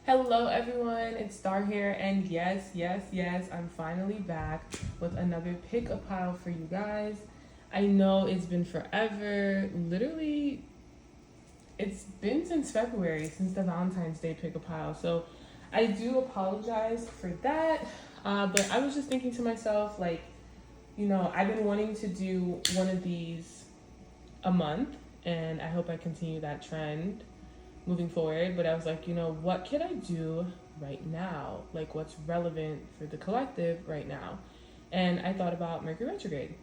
Hello everyone, it's Star here, and yes, I'm finally back with another pick a pile for you guys. I know it's been forever, literally, it's been since February, since the Valentine's Day pick a pile, so I do apologize for that, but I was just thinking to myself, like, I've been wanting to do one of these a month, and I hope I continue that trend moving forward. But I was like, what can I do right now? Like, what's relevant for the collective right now? And I thought about Mercury retrograde.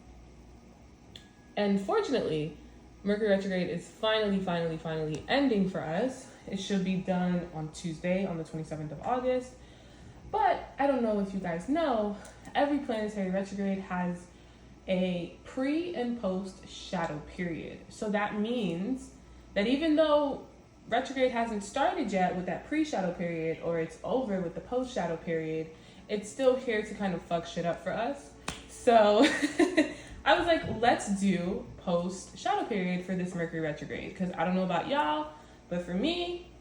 And fortunately, Mercury retrograde is finally ending for us. It should be done on Tuesday, on the 27th of August. But I don't know if you guys know, every planetary retrograde has a pre and post shadow period. So that means that even though retrograde hasn't started yet with that pre-shadow period, or it's over with the post-shadow period, it's still here to kind of fuck shit up for us. So I was like, let's do post-shadow period for this Mercury retrograde, because I don't know about y'all, but for me,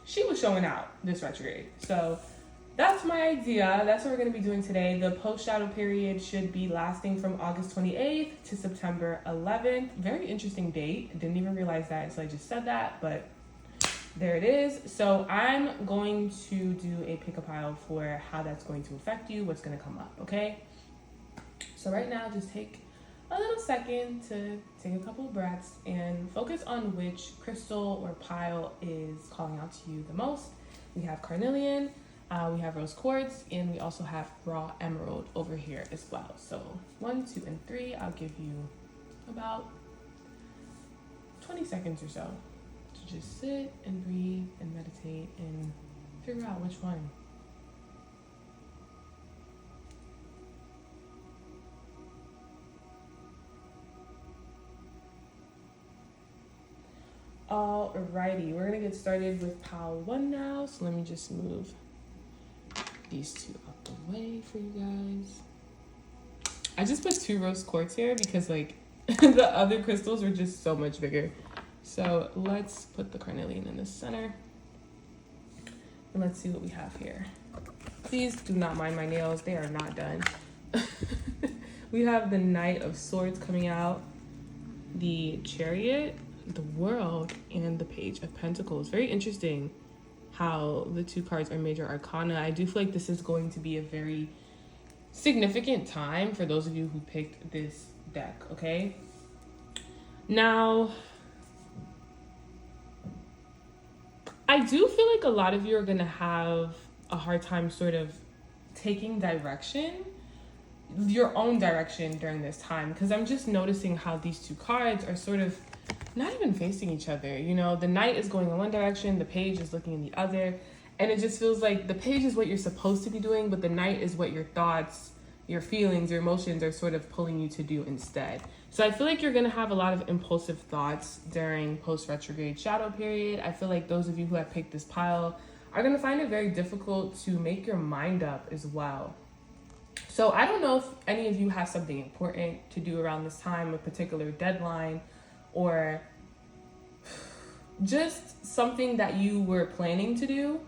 she was showing out this retrograde. So that's my idea. That's what we're going to be doing today. The post-shadow period should be lasting from August 28th to September 11th. Very interesting date. I didn't even realize that until I just said that, but there it is. So I'm going to do a pick a pile for how that's going to affect you, what's going to come up, okay? So right now, just take a little second to take a couple of breaths and focus on which crystal or pile is calling out to you the most. We have carnelian, we have rose quartz, and we also have raw emerald over here as well. So 1, 2, and 3, I'll give you about 20 seconds or so. Just sit and breathe and meditate and figure out which one. Alrighty, we're gonna get started with pile 1 now. So let me just move these two out the way for you guys. I just put 2 rose quartz here because like the other crystals were just so much bigger. So let's put the carnelian in the center. And let's see what we have here. Please do not mind my nails. They are not done. We have the Knight of Swords coming out, the Chariot, the World, and the Page of Pentacles. Very interesting how the 2 cards are major arcana. I do feel like this is going to be a very significant time for those of you who picked this deck, okay? Now, I do feel like a lot of you are going to have a hard time sort of taking direction, your own direction during this time, because I'm just noticing how these 2 cards are sort of not even facing each other. The Knight is going in one direction, the Page is looking in the other, and it just feels like the Page is what you're supposed to be doing, but the Knight is what your thoughts, your feelings, your emotions are sort of pulling you to do instead. So I feel like you're going to have a lot of impulsive thoughts during post-retrograde shadow period. I feel like those of you who have picked this pile are going to find it very difficult to make your mind up as well. So I don't know if any of you have something important to do around this time, a particular deadline, or just something that you were planning to do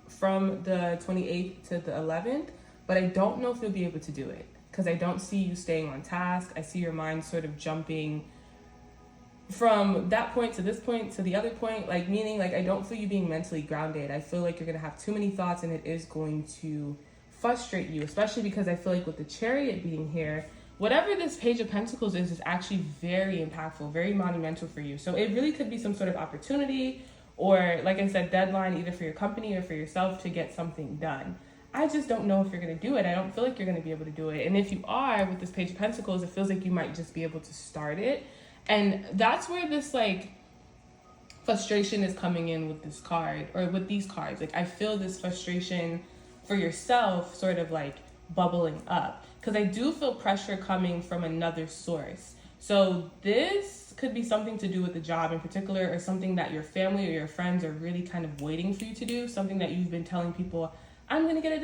from the 28th to the 11th, but I don't know if you'll be able to do it, because I don't see you staying on task. I see your mind sort of jumping from that point to this point to the other point, like meaning like I don't feel you being mentally grounded. I feel like you're going to have too many thoughts and it is going to frustrate you, especially because I feel like with the Chariot being here, whatever this Page of Pentacles is actually very impactful, very monumental for you. So it really could be some sort of opportunity or, like I said, deadline either for your company or for yourself to get something done. I just don't know if you're going to do it. I don't feel like you're going to be able to do it. And if you are, with this Page of Pentacles, it feels like you might just be able to start it. And that's where this like frustration is coming in with this card, or with these cards. Like I feel this frustration for yourself sort of like bubbling up, because I do feel pressure coming from another source. So this could be something to do with the job in particular, or something that your family or your friends are really kind of waiting for you to do, something that you've been telling people, I'm going to get it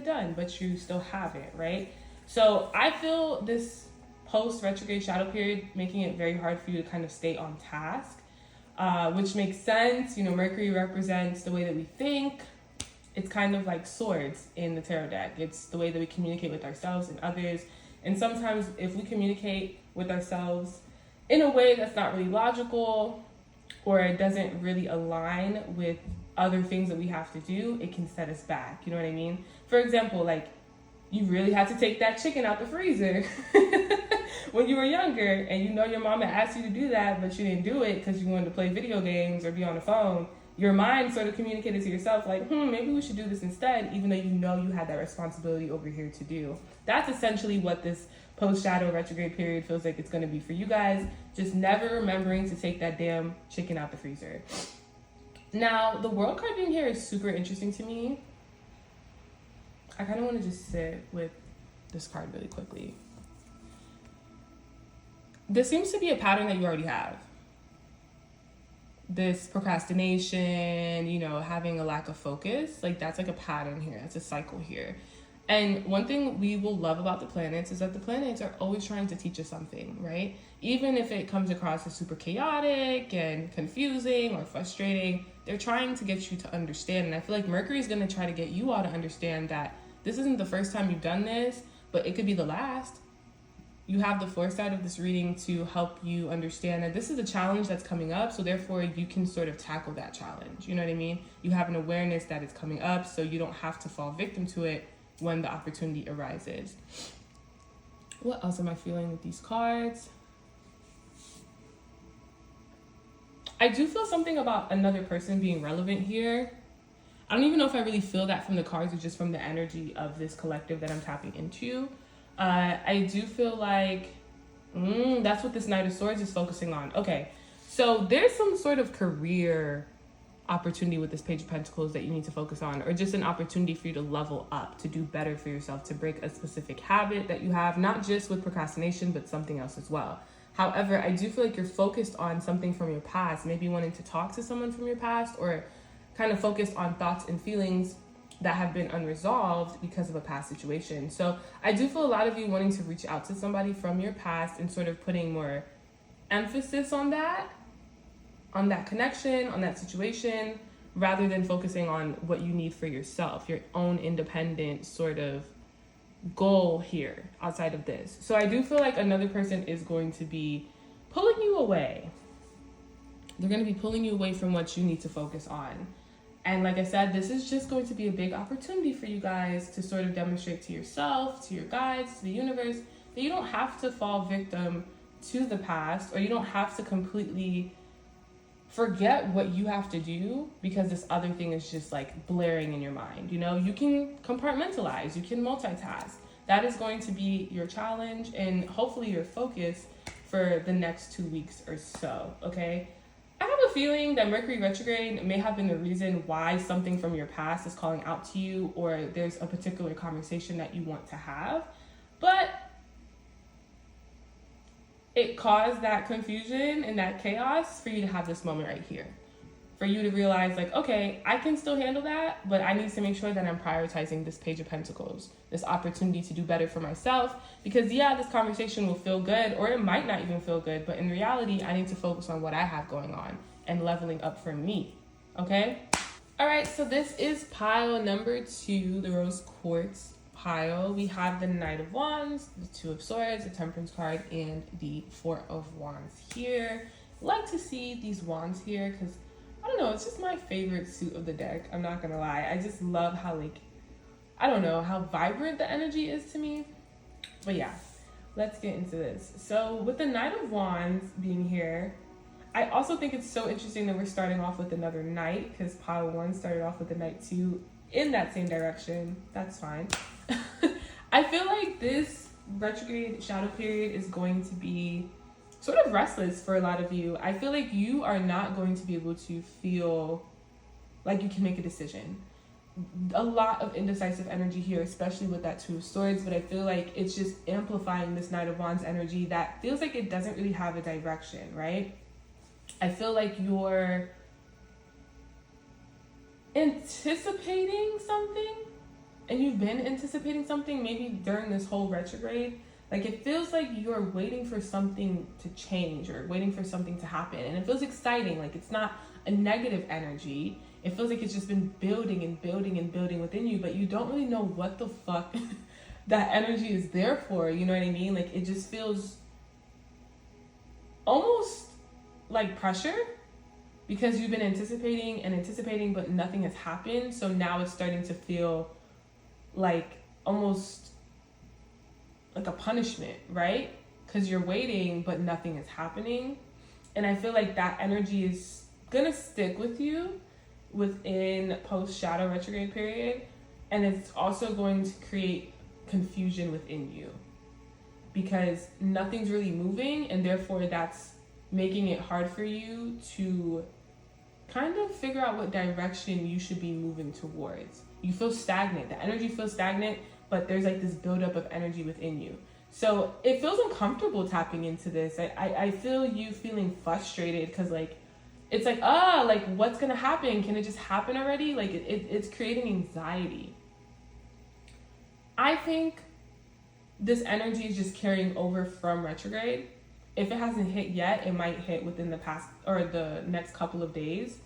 done, but you still haven't, right? So I feel this post-retrograde shadow period making it very hard for you to kind of stay on task, which makes sense. Mercury represents the way that we think, it's kind of like swords in the tarot deck. It's the way that we communicate with ourselves and others. And sometimes if we communicate with ourselves in a way that's not really logical, or it doesn't really align with other things that we have to do, it can set us back. You know what I mean? For example, like, you really had to take that chicken out the freezer when you were younger, and you know your mama asked you to do that, but you didn't do it because you wanted to play video games or be on the phone. Your mind sort of communicated to yourself like, maybe we should do this instead, even though you know you had that responsibility over here to do. That's essentially what this post-shadow retrograde period feels like it's going to be for you guys. Just never remembering to take that damn chicken out the freezer. Now, the World card being here is super interesting to me. I kind of want to just sit with this card really quickly. This seems to be a pattern that you already have. This procrastination, having a lack of focus, like that's like a pattern here. That's a cycle here. And one thing we will love about the planets is that the planets are always trying to teach us something, right? Even if it comes across as super chaotic and confusing or frustrating, they're trying to get you to understand. And I feel like Mercury is going to try to get you all to understand that this isn't the first time you've done this, but it could be the last. You have the foresight of this reading to help you understand that this is a challenge that's coming up, so therefore you can sort of tackle that challenge. You know what I mean? You have an awareness that it's coming up, so you don't have to fall victim to it when the opportunity arises. What else am I feeling with these cards? I do feel something about another person being relevant here. I don't even know if I really feel that from the cards or just from the energy of this collective that I'm tapping into. I do feel like that's what this Knight of Swords is focusing on. Okay, so there's some sort of career opportunity with this Page of Pentacles that you need to focus on, or just an opportunity for you to level up, to do better for yourself, to break a specific habit that you have, not just with procrastination, but something else as well. However, I do feel like you're focused on something from your past, maybe wanting to talk to someone from your past, or kind of focused on thoughts and feelings that have been unresolved because of a past situation. So I do feel a lot of you wanting to reach out to somebody from your past and sort of putting more emphasis on that connection, on that situation, rather than focusing on what you need for yourself, your own independent sort of goal here outside of this. So I do feel like another person is going to be pulling you away. They're going to be pulling you away from what you need to focus on. And like I said, this is just going to be a big opportunity for you guys to sort of demonstrate to yourself, to your guides, to the universe, that you don't have to fall victim to the past, or you don't have to completely forget what you have to do because this other thing is just like blaring in your mind. You can compartmentalize, you can multitask. That is going to be your challenge and hopefully your focus for the next 2 weeks or so, okay? I have a feeling that Mercury retrograde may have been the reason why something from your past is calling out to you, or there's a particular conversation that you want to have, but it caused that confusion and that chaos for you to have this moment right here. For you to realize like, okay, I can still handle that, but I need to make sure that I'm prioritizing this Page of Pentacles, this opportunity to do better for myself, because this conversation will feel good, or it might not even feel good, but in reality, I need to focus on what I have going on and leveling up for me, okay? All right, so this is pile number 2, the Rose Quartz pile. We have the Knight of Wands, the Two of Swords, the Temperance card, and the Four of Wands here. I like to see these wands here because I don't know, it's just my favorite suit of the deck. I'm not gonna lie. I just love how how vibrant the energy is to me. But yeah, let's get into this. So with the Knight of Wands being here, I also think it's so interesting that we're starting off with another Knight, because pile 1 started off with the Knight 2 in that same direction. That's fine. I feel like this retrograde shadow period is going to be sort of restless for a lot of you. I feel like you are not going to be able to feel like you can make a decision. A lot of indecisive energy here, especially with that Two of Swords, but I feel like it's just amplifying this Knight of Wands energy that feels like it doesn't really have a direction, right? I feel like you're anticipating something, and you've been anticipating something maybe during this whole retrograde. Like, it feels like you're waiting for something to change or waiting for something to happen. And it feels exciting. Like, it's not a negative energy. It feels like it's just been building and building and building within you, but you don't really know what the fuck that energy is there for. You know what I mean? Like, it just feels almost like pressure, because you've been anticipating and anticipating, but nothing has happened. So now it's starting to feel like almost like a punishment, right? Because you're waiting, but nothing is happening. And I feel like that energy is gonna stick with you within post-shadow retrograde period. And it's also going to create confusion within you, because nothing's really moving, and therefore that's making it hard for you to kind of figure out what direction you should be moving towards. You feel stagnant. The energy feels stagnant, but there's like this buildup of energy within you. So it feels uncomfortable tapping into this. I feel you feeling frustrated, because like, it's like, like what's gonna happen? Can it just happen already? Like it's creating anxiety. I think this energy is just carrying over from retrograde. If it hasn't hit yet, it might hit within the past or the next couple of days,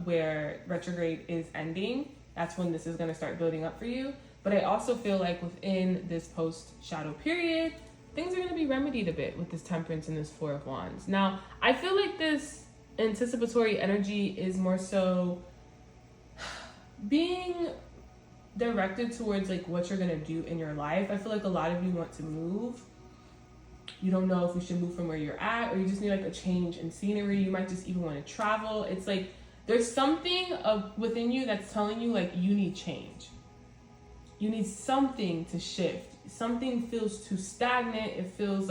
where retrograde is ending. That's when this is going to start building up for you. But I also feel like within this post-shadow period, things are going to be remedied a bit with this Temperance and this Four of Wands. Now, I feel like this anticipatory energy is more so being directed towards like what you're going to do in your life. I feel like a lot of you want to move. You don't know if you should move from where you're at, or you just need like a change in scenery. You might just even want to travel. It's like there's something within you that's telling you like you need change. You need something to shift. Something feels too stagnant. It feels,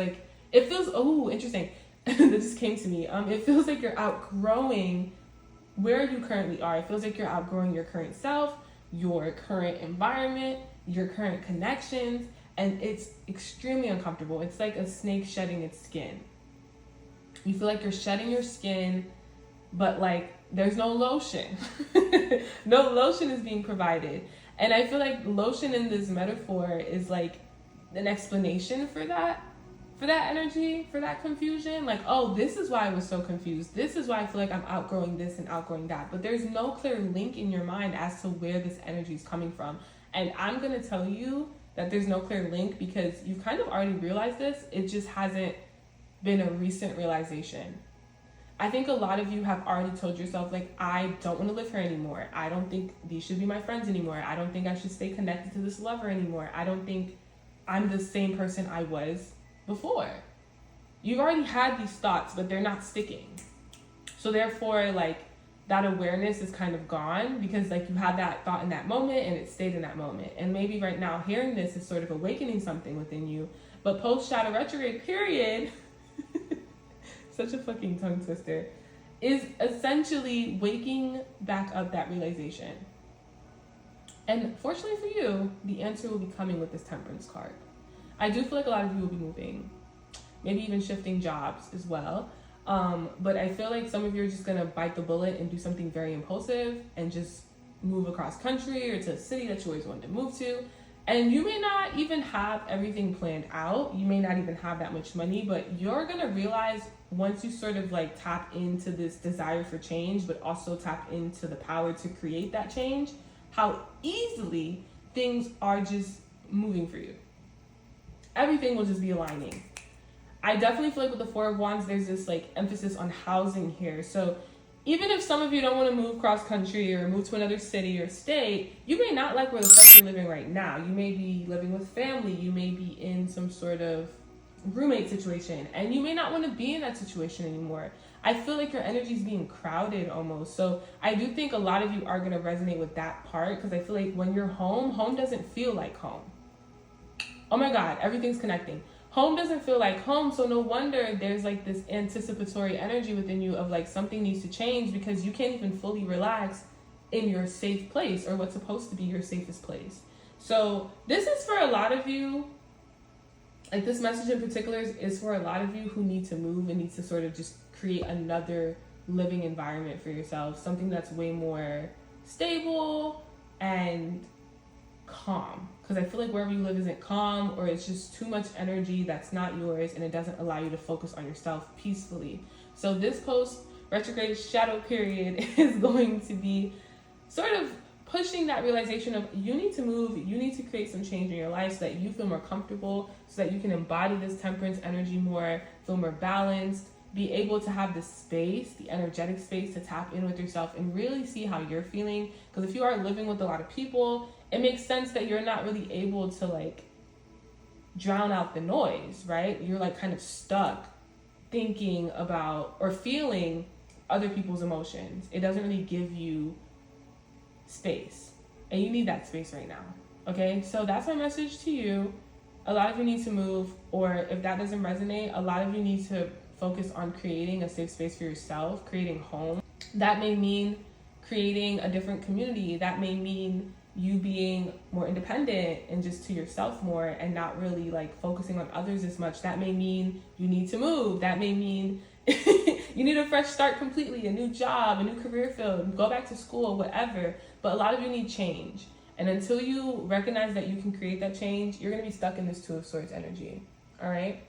oh, interesting. That just came to me. It feels like you're outgrowing where you currently are. It feels like you're outgrowing your current self, your current environment, your current connections. And it's extremely uncomfortable. It's like a snake shedding its skin. You feel like you're shedding your skin, but like there's no lotion. No lotion is being provided. And I feel like lotion in this metaphor is like an explanation for that energy, for that confusion. Like, oh, this is why I was so confused. This is why I feel like I'm outgrowing this and outgrowing that. But there's no clear link in your mind as to where this energy is coming from. And I'm going to tell you that there's no clear link because you've kind of already realized this. It just hasn't been a recent realization. I think a lot of you have already told yourself, like, I don't want to live here anymore. I don't think these should be my friends anymore. I don't think I should stay connected to this lover anymore. I don't think I'm the same person I was before. You've already had these thoughts, but they're not sticking. So therefore, like, that awareness is kind of gone because like you had that thought in that moment and it stayed in that moment. And maybe right now hearing this is sort of awakening something within you. But post-shadow retrograde period, such a fucking tongue twister, is essentially waking back up that realization. And fortunately for you, the answer will be coming with this Temperance card. I do feel like a lot of you will be moving, maybe even shifting jobs as well. But I feel like some of you are just going to bite the bullet and do something very impulsive and just move across country or to a city that you always wanted to move to. And you may not even have everything planned out. You may not even have that much money, but you're going to realize once you sort of like tap into this desire for change, but also tap into the power to create that change, how easily things are just moving for you. Everything will just be aligning. I definitely feel like with the Four of Wands, there's this like emphasis on housing here. So even if some of you don't want to move cross country or move to another city or state, you may not like where the fuck you're living right now. You may be living with family. You may be in some sort of roommate situation, and you may not want to be in that situation anymore. I feel like your energy is being crowded almost. So I do think a lot of you are going to resonate with that part because I feel like when you're home doesn't feel like home. Oh my God, everything's connecting. Home doesn't feel like home, so no wonder there's like this anticipatory energy within you of like something needs to change because you can't even fully relax in your safe place or what's supposed to be your safest place. So this is for a lot of you, like this message in particular is for a lot of you who need to move and need to sort of just create another living environment for yourself, something that's way more stable and calm. Because I feel like wherever you live isn't calm, or it's just too much energy that's not yours and it doesn't allow you to focus on yourself peacefully. So this retrograde shadow period is going to be sort of pushing that realization of you need to move, you need to create some change in your life so that you feel more comfortable, so that you can embody this temperance energy more, feel more balanced, be able to have the space, the energetic space to tap in with yourself and really see how you're feeling. Because if you are living with a lot of people, it makes sense that you're not really able to like drown out the noise, right? You're like kind of stuck thinking about or feeling other people's emotions. It doesn't really give you space, and you need that space right now. Okay, so that's my message to you. A lot of you need to move, or if that doesn't resonate, a lot of you need to focus on creating a safe space for yourself, creating home. That may mean creating a different community. That may mean you being more independent and just to yourself more and not really like focusing on others as much. That may mean you need to move. That may mean you need a fresh start completely, a new job, a new career field, go back to school, whatever. But a lot of you need change. And until you recognize that you can create that change, you're going to be stuck in this Two of Swords energy. All right.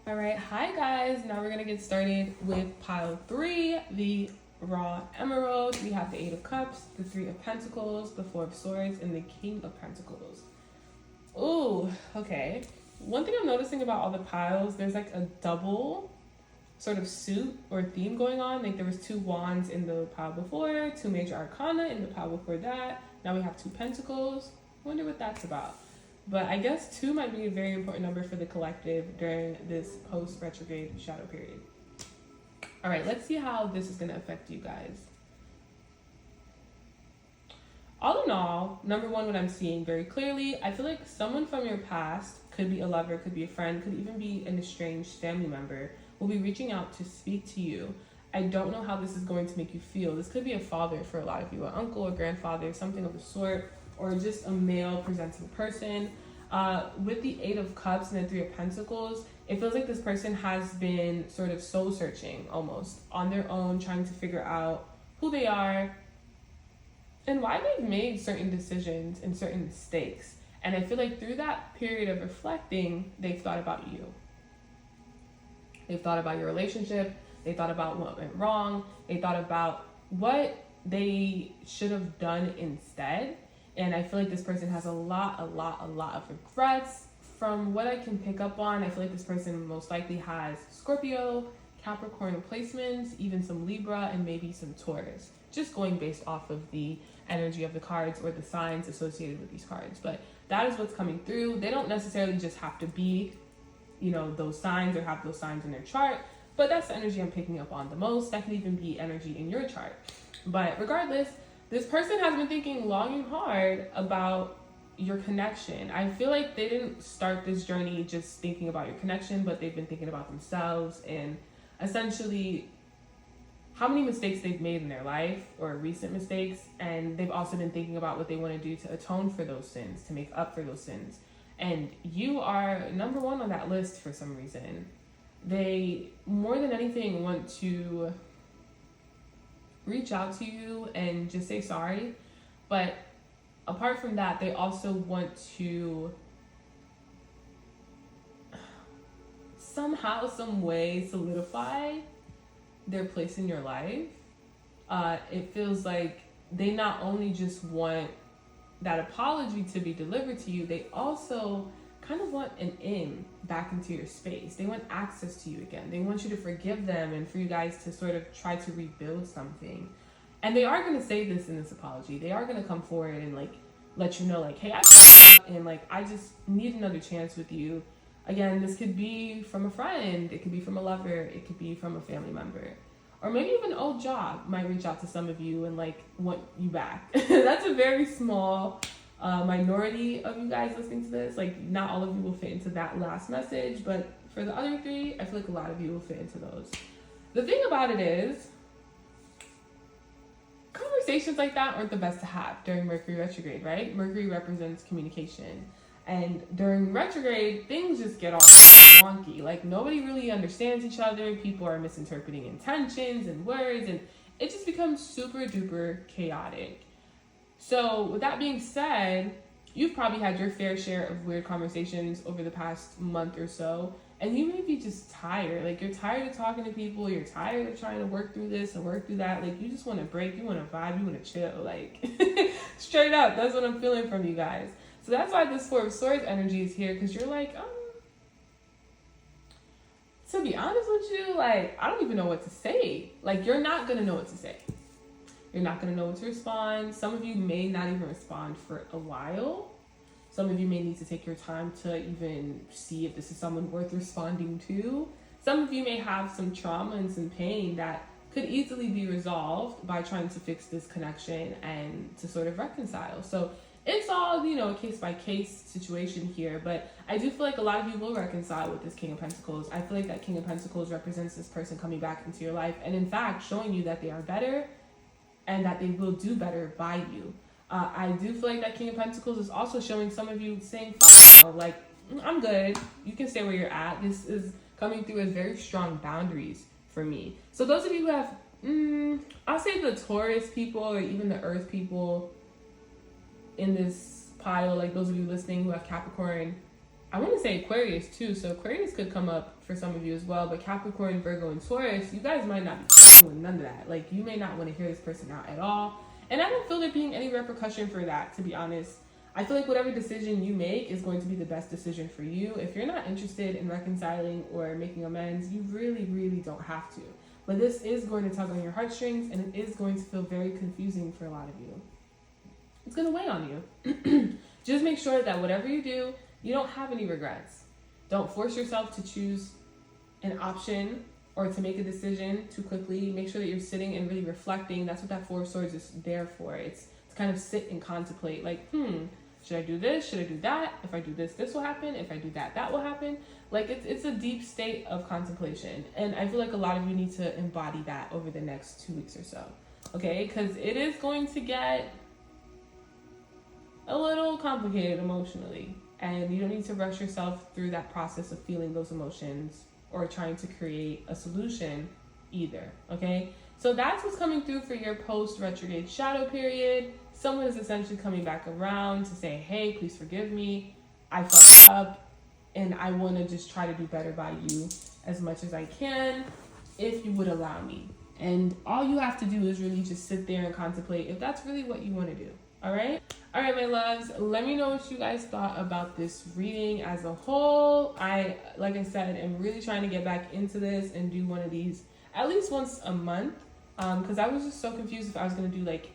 Hi guys. Now we're going to get started with pile 3, the raw emerald. We have the 8 of Cups, the 3 of Pentacles, the 4 of Swords, and the King of Pentacles. Ooh, okay. One thing I'm noticing about all the piles, there's like a double sort of suit or theme going on. Like there was 2 wands in the pile before, 2 major arcana in the pile before that. Now we have 2 pentacles. I wonder what that's about. But I guess 2 might be a very important number for the collective during this post-retrograde shadow period. All right, let's see how this is going to affect you guys. All in all, number 1, what I'm seeing very clearly, I feel like someone from your past, could be a lover, could be a friend, could even be an estranged family member, will be reaching out to speak to you. I don't know how this is going to make you feel. This could be a father for a lot of you, an uncle, a grandfather, something of the sort, or just a male presenting person. With the 8 of Cups and the 3 of Pentacles, it feels like this person has been sort of soul searching almost on their own, trying to figure out who they are and why they've made certain decisions and certain mistakes. And I feel like through that period of reflecting, they've thought about you. They've thought about your relationship. They thought about what went wrong. They thought about what they should have done instead. And I feel like this person has a lot of regrets. From what I can pick up on, I feel like this person most likely has Scorpio, Capricorn placements, even some Libra, and maybe some Taurus. Just going based off of the energy of the cards or the signs associated with these cards. But that is what's coming through. They don't necessarily just have to be, you know, those signs or have those signs in their chart. But that's the energy I'm picking up on the most. That can even be energy in your chart. But regardless, this person has been thinking long and hard about your connection. I feel like they didn't start this journey just thinking about your connection, but they've been thinking about themselves and essentially how many mistakes they've made in their life or recent mistakes. And they've also been thinking about what they want to do to atone for those sins, to make up for those sins. And you are number 1 on that list for some reason. They, more than anything, want to reach out to you and just say sorry. But apart from that, they also want to somehow, some way solidify their place in your life. It feels like they not only just want that apology to be delivered to you, they also kind of want an in back into your space. They want access to you again. They want you to forgive them and for you guys to sort of try to rebuild something. And they are going to say this in this apology. They are going to come forward and like let you know like, hey, I and like I just need another chance with you. Again, this could be from a friend, it could be from a lover, it could be from a family member. Or maybe even an old job might reach out to some of you and like want you back. That's a very small minority of you guys listening to this. Like not all of you will fit into that last message, but for the other 3, I feel like a lot of you will fit into those. The thing about it is, conversations like that aren't the best to have during Mercury retrograde, right? Mercury represents communication. And during retrograde, things just get all wonky. Like nobody really understands each other. People are misinterpreting intentions and words, and it just becomes super duper chaotic. So with that being said, you've probably had your fair share of weird conversations over the past month or so. And you may be just tired. Like, you're tired of talking to people. You're tired of trying to work through this and work through that. Like, you just want to break. You want to vibe. You want to chill. Like, straight up. That's what I'm feeling from you guys. So that's why this Four of Swords energy is here. Because you're like, to be honest with you, like, I don't even know what to say. Like, you're not going to know what to say. You're not going to know what to respond. Some of you may not even respond for a while. Some of you may need to take your time to even see if this is someone worth responding to. Some of you may have some trauma and some pain that could easily be resolved by trying to fix this connection and to sort of reconcile. So it's all, a case by case situation here, but I do feel like a lot of you will reconcile with this King of Pentacles. I feel like that King of Pentacles represents this person coming back into your life and in fact showing you that they are better and that they will do better by you. I do feel like that King of Pentacles is also showing some of you saying, like, I'm good. You can stay where you're at. This is coming through as very strong boundaries for me. So those of you who have, I'll say the Taurus people or even the Earth people in this pile, like those of you listening who have Capricorn, I want to say Aquarius too. So Aquarius could come up for some of you as well, but Capricorn, Virgo, and Taurus, you guys might not be doing none of that. Like, you may not want to hear this person out at all. And I don't feel there being any repercussion for that, to be honest. I feel like whatever decision you make is going to be the best decision for you. If you're not interested in reconciling or making amends, you really, really don't have to. But this is going to tug on your heartstrings, and it is going to feel very confusing for a lot of you. It's going to weigh on you. Just make sure that whatever you do, you don't have any regrets. Don't force yourself to choose an option or to make a decision too quickly. Make sure that you're sitting and really reflecting. That's what that Four of Swords is there for. It's to kind of sit and contemplate, like, should I do this? Should I do that? If I do this, this will happen. If I do that, that will happen. Like, it's a deep state of contemplation. And I feel like a lot of you need to embody that over the next 2 weeks or so. Okay? Because it is going to get a little complicated emotionally. And you don't need to rush yourself through that process of feeling those emotions or trying to create a solution either, okay? So that's what's coming through for your post-retrograde shadow period. Someone is essentially coming back around to say, hey, please forgive me. I fucked up and I want to just try to do better by you as much as I can, if you would allow me. And all you have to do is really just sit there and contemplate if that's really what you want to do, all right? All right, my loves, let me know what you guys thought about this reading as a whole. Like I said, am really trying to get back into this and do one of these at least once a month, because I was just so confused if I was going to do, like,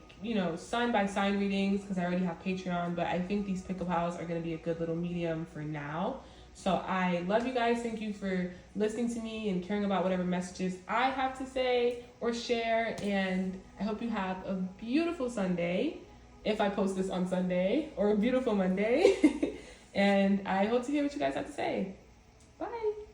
sign by sign readings, because I already have Patreon, but I think these pick-up piles are going to be a good little medium for now. So I love you guys. Thank you for listening to me and caring about whatever messages I have to say or share, and I hope you have a beautiful Sunday if I post this on Sunday, or a beautiful Monday. And I hope to hear what you guys have to say. Bye.